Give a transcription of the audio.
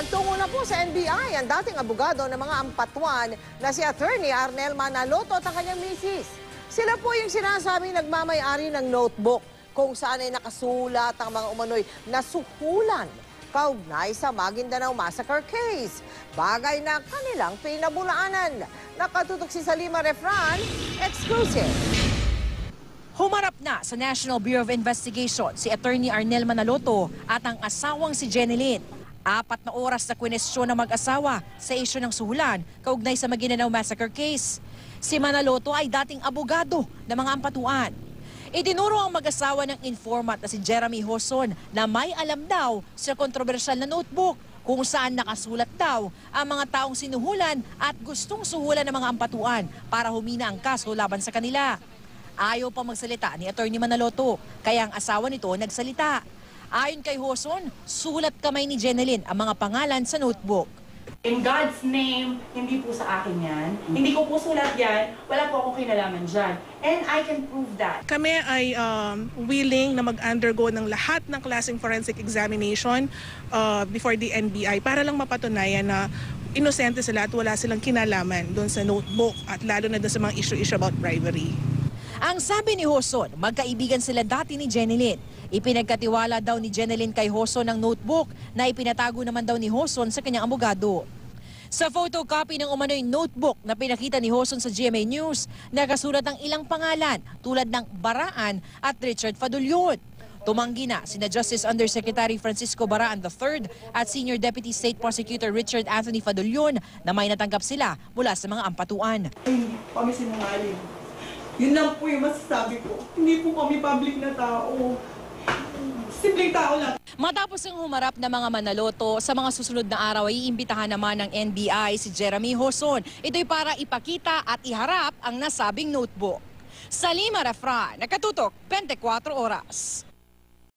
Nagtungo na po sa NBI ang dating abogado ng mga ampatuan na si Attorney Arnel Manaloto at ang kanyang misis. Sila po yung sinasabing nagmamay-ari ng notebook kung saan ay nakasulat ang mga umano'y nasuhulan kaugnay sa Maguindanao Massacre case. Bagay na kanilang pinabulaanan. Nakatutok si Salima Refran, exclusive. Humarap na sa National Bureau of Investigation si Attorney Arnel Manaloto at ang asawang si Jenilyn. 4 na oras na kwenestyon ng mag-asawa sa isyu ng suhulan kaugnay sa Maguindanao Massacre case. Si Manaloto ay dating abogado ng mga ampatuan. Itinuro ang mag-asawa ng informant na si Jeremy Hoson na may alam daw sa kontrobersyal na notebook kung saan nakasulat daw ang mga taong sinuhulan at gustong suhulan ng mga ampatuan para humina ang kaso laban sa kanila. Ayaw pa magsalita ni Attorney Manaloto, kaya ang asawa nito nagsalita. Ayon kay Hoson, sulat kamay ni Jenilyn ang mga pangalan sa notebook. In God's name, hindi po sa akin yan. Hindi ko po sulat yan. Wala po akong kinalaman dyan. And I can prove that. Kami ay willing na mag-undergo ng lahat ng klaseng forensic examination before the NBI para lang mapatunayan na inosente sila at wala silang kinalaman doon sa notebook at lalo na doon sa mga issue about bribery. Ang sabi ni Hoson, magkaibigan sila dati ni Jenilyn. Ipinagkatiwala daw ni Jenilyn kay Hoson ang notebook na ipinatago naman daw ni Hoson sa kanyang abogado. Sa photocopy ng umano'y notebook na pinakita ni Hoson sa GMA News, nakasulat ang ilang pangalan tulad ng Baraan at Richard Fadulyon. Tumanggi na sina Justice Undersecretary Francisco Baraan III at Senior Deputy State Prosecutor Richard Anthony Fadulyon na may natanggap sila mula sa mga ampatuan. Hindi kami sinungaling. Yun lang po yung masasabi ko. Hindi po kami public na tao. Simpleng tao lang. Matapos ang humarap ng mga Manaloto, sa mga susunod na araw ay iimbitahan naman ng NBI si Jeremy Hoson. Ito'y para ipakita at iharap ang nasabing notebook. Salima Refran, nakatutok 24 oras.